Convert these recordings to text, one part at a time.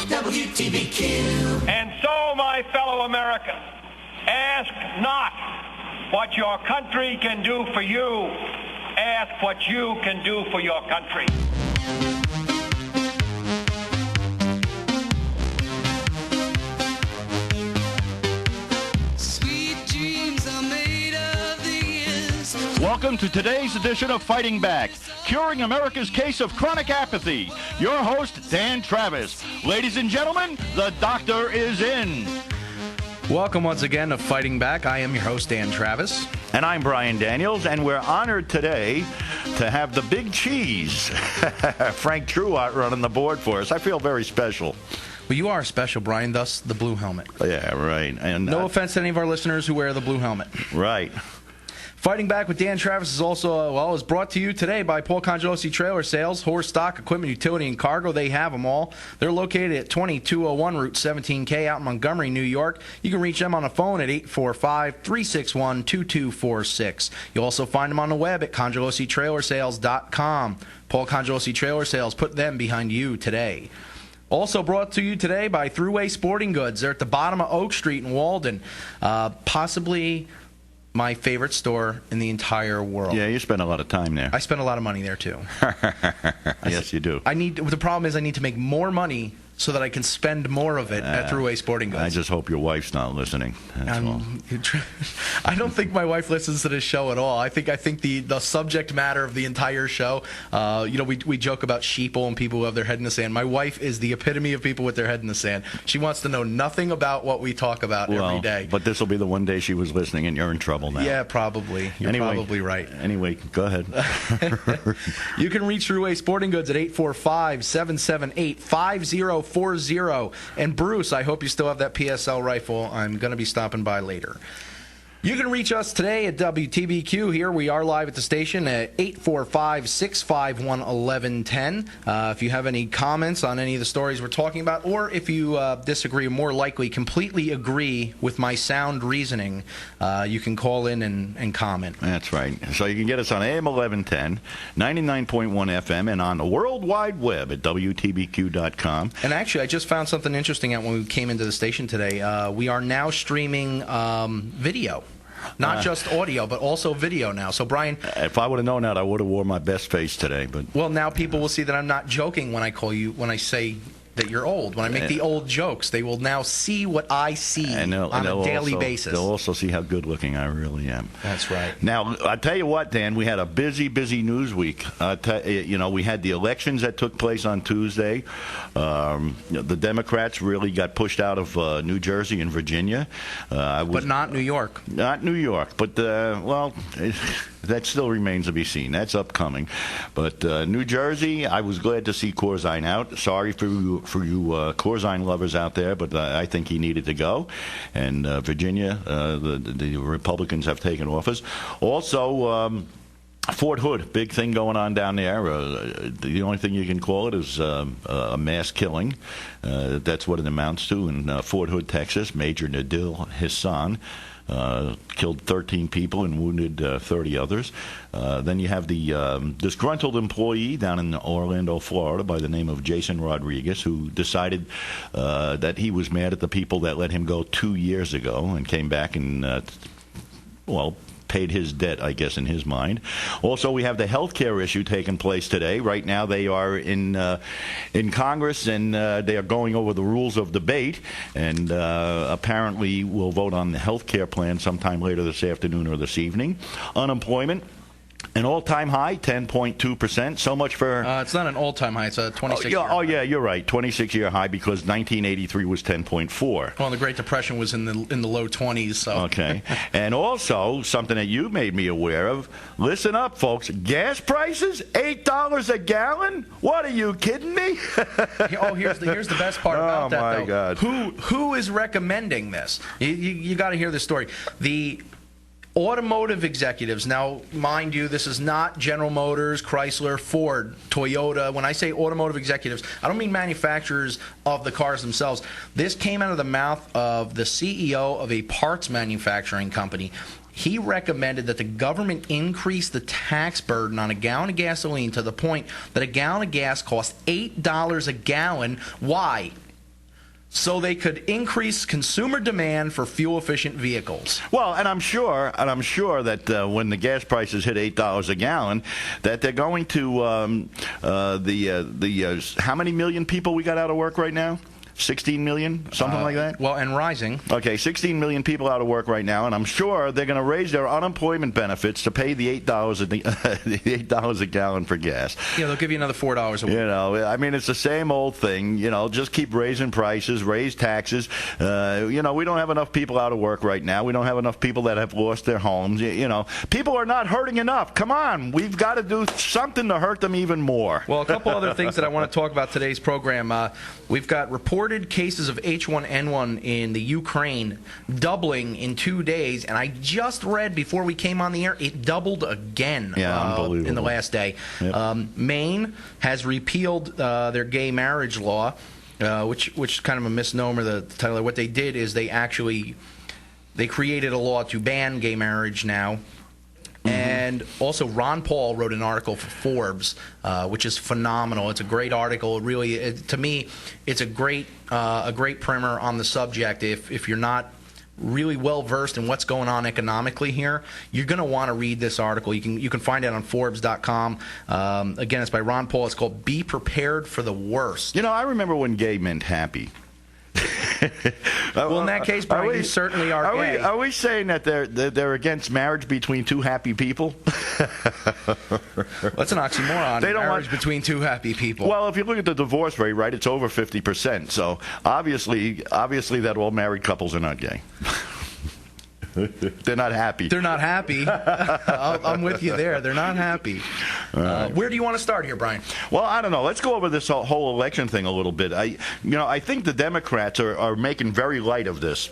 WTBQ. And so, my fellow Americans, ask not what your country can do for you. Ask what you can do for your country. Welcome to today's edition of Fighting Back, curing America's case of chronic apathy. Your host, Dan Travis. Ladies and gentlemen, the doctor is in. Welcome once again to Fighting Back. I am your host, Dan Travis. And I'm Brian Daniels, and we're honored today to have the big cheese, Frank Truart, running the board for us. I feel very special. Well, you are special, Brian, thus the blue helmet. Yeah, right. And no offense to any of our listeners who wear the blue helmet. Right. Fighting Back with Dan Travis is also, is brought to you today by Paul Congelosi Trailer Sales, horse stock, equipment, utility, and cargo. They have them all. They're located at 2201 Route 17K out in Montgomery, New York. You can reach them on the phone at 845-361-2246. You'll also find them on the web at congelositrailersales.com. Paul Congelosi Trailer Sales, put them behind you today. Also brought to you today by Thruway Sporting Goods. They're at the bottom of Oak Street in Walden. Possibly my favorite store in the entire world. Yeah, you spend a lot of time there. I spend a lot of money there, too. Yes, you do. The problem is I need to make more money so that I can spend more of it at Thruway Sporting Goods. I just hope your wife's not listening. That's all. I don't think my wife listens to this show at all. I think the subject matter of the entire show, we joke about sheeple and people who have their head in the sand. My wife is the epitome of people with their head in the sand. She wants to know nothing about what we talk about every day. But this will be the one day she was listening, and you're in trouble now. Yeah, probably. You're probably right. Anyway, go ahead. You can reach Thruway Sporting Goods at 845-778-5040. And Bruce, I hope you still have that PSL rifle. I'm going to be stopping by later. You can reach us today at WTBQ. Here we are live at the station at 845-651-1110. If you have any comments on any of the stories we're talking about, or if you disagree, more likely completely agree with my sound reasoning, you can call in and comment. That's right. So you can get us on AM 1110, 99.1 FM, and on the World Wide Web at WTBQ.com. And actually, I just found something interesting out when we came into the station today. We are now streaming video. Not just audio, but also video now. So, Brian, if I would have known that, I would have worn my best face today. But well, now people will see that I'm not joking when I call you, when I say that you're old. When I make the old jokes, they will now see what I see on a daily basis. They'll also see how good looking I really am. That's right. Now, I tell you what, Dan, we had a busy news week. We had the elections that took place on Tuesday. The Democrats really got pushed out of New Jersey and Virginia. But not New York. Not New York, but that still remains to be seen. That's upcoming. But New Jersey, I was glad to see Corzine out. Sorry for you Corzine lovers out there, but I think he needed to go. And Virginia, the Republicans have taken office. Also, Fort Hood, big thing going on down there. The only thing you can call it is a mass killing. That's what it amounts to in Fort Hood, Texas. Major Nadil Hassan killed 13 people and wounded 30 others. Then you have the disgruntled employee down in Orlando, Florida, by the name of Jason Rodriguez, who decided that he was mad at the people that let him go 2 years ago and came back and, paid his debt, I guess, in his mind. Also, we have the health care issue taking place today. Right now, they are in Congress, and they are going over the rules of debate, and apparently will vote on the health care plan sometime later this afternoon or this evening. Unemployment, an all-time high, 10.2%. So much for... it's not an all-time high. It's a 26-year high. Oh, yeah, you're right. 26-year high because 1983 was 10.4. Well, the Great Depression was in the low 20s. So. Okay. And also, something that you made me aware of, listen up, folks, gas prices, $8 a gallon? What, are you kidding me? Here's the best part about that, though. Oh, my God. Who is recommending this? You got to hear this story. The automotive executives, now, mind you, this is not General Motors, Chrysler, Ford, Toyota. When I say automotive executives, I don't mean manufacturers of the cars themselves. This came out of the mouth of the CEO of a parts manufacturing company. he recommended that the government increase the tax burden on a gallon of gasoline to the point that a gallon of gas costs $8 a gallon. Why? So they could increase consumer demand for fuel-efficient vehicles. Well, and I'm sure that when the gas prices hit $8 a gallon, that they're going to how many million people we got out of work right now? 16 million, something like that? Well, and rising. Okay, 16 million people out of work right now, and I'm sure they're going to raise their unemployment benefits to pay the $8 a gallon for gas. Yeah, they'll give you another $4 a week. You know, I mean, it's the same old thing. You know, just keep raising prices, raise taxes. You know, we don't have enough people out of work right now. We don't have enough people that have lost their homes. You know, people are not hurting enough. Come on, we've got to do something to hurt them even more. Well, a couple other things that I want to talk about today's program. We've got reported cases of H1N1 in the Ukraine doubling in 2 days, and I just read before we came on the air, it doubled again unbelievable. In the last day. Yep. Maine has repealed their gay marriage law, which is kind of a misnomer. The title of what they did is they created a law to ban gay marriage now. And also, Ron Paul wrote an article for Forbes, which is phenomenal. It's a great article. Really, to me, it's a great primer on the subject. If you're not really well versed in what's going on economically here, you're going to want to read this article. You can find it on Forbes.com. Again, it's by Ron Paul. It's called "Be Prepared for the Worst." You know, I remember when gay meant happy. Well, in that case, Brian, you certainly are gay. Are we saying that they're against marriage between two happy people? That's an oxymoron. They don't marriage between two happy people. Well, if you look at the divorce rate, right, it's over 50%. So obviously that all married couples are not gay. They're not happy. They're not happy. I'm with you there. They're not happy. Where do you want to start here, Brian? Well, I don't know. Let's go over this whole election thing a little bit. I think the Democrats are making very light of this.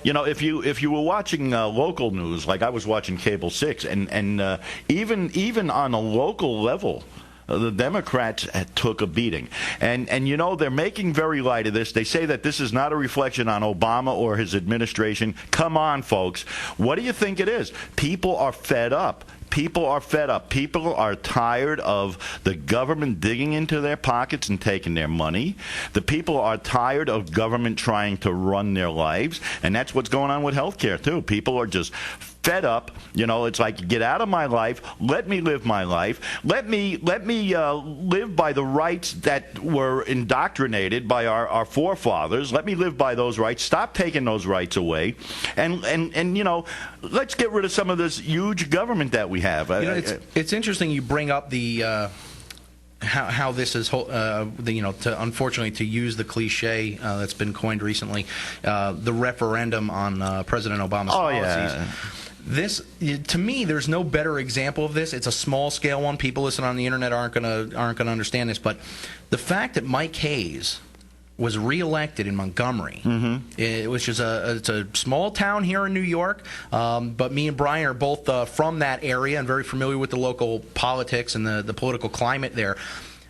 You know, if you were watching local news, like I was watching Cable 6, and even on a local level, the Democrats took a beating. And you know, they're making very light of this. They say that this is not a reflection on Obama or his administration. Come on, folks. What do you think it is? People are fed up. People are fed up. People are tired of the government digging into their pockets and taking their money. The people are tired of government trying to run their lives. And that's what's going on with health care, too. People are just fed up. You know, it's like, get out of my life. Let me live my life. Let me live by the rights that were indoctrinated by our forefathers. Let me live by those rights. Stop taking those rights away. And you know, let's get rid of some of this huge government that we have. You know, it's interesting you bring up the how this is, unfortunately, to use the cliche that's been coined recently, the referendum on President Obama's policies. Yeah. This, to me, there's no better example of this. It's a small-scale one. People listening on the internet aren't gonna understand this, but the fact that Mike Hayes was reelected in Montgomery, which is it's a small town here in New York, but me and Brian are both from that area and very familiar with the local politics and the political climate there.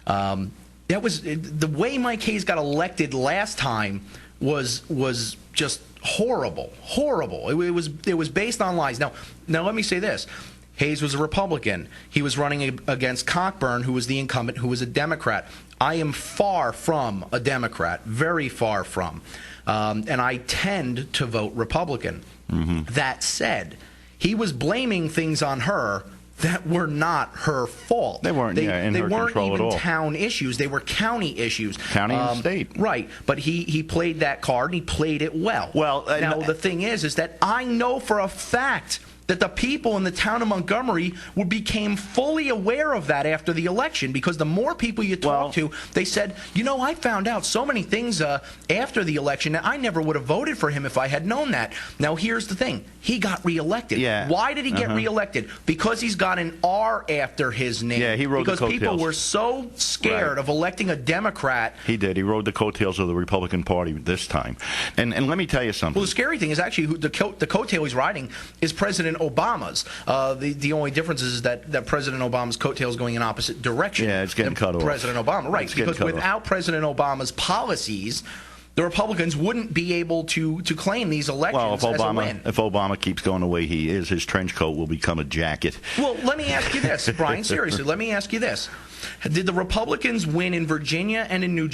That was the way Mike Hayes got elected last time was just horrible. It was based on lies. Now let me say this. Hayes was a Republican. He was running against Cockburn, who was the incumbent, who was a Democrat. I am far from a Democrat, very far from. And I tend to vote Republican. That said, he was blaming things on her that were not her fault. They weren't in her control at all. Town issues. They were county issues. County and state. Right. But he played that card, and he played it well. Well, now, the thing is that I know for a fact that the people in the town of Montgomery became fully aware of that after the election, because the more people you talk to, they said, you know, I found out so many things after the election that I never would have voted for him if I had known that. Now, here's the thing. He got reelected. Yeah. Why did he get reelected? Because he's got an R after his name. Yeah, he rode the coattails. Because people were so scared of electing a Democrat. He did. He rode the coattails of the Republican Party this time. And let me tell you something. Well, the scary thing is actually the coattail he's riding is President Obama's. The only difference is that President Obama's coattail is going in opposite direction. Yeah, it's getting cut off. President Obama, right? Because without President Obama's policies, the Republicans wouldn't be able to claim these elections as a win. If Obama keeps going the way he is, his trench coat will become a jacket. Well, let me ask you this, Brian. Seriously, let me ask you this: did the Republicans win in Virginia and in New Jersey?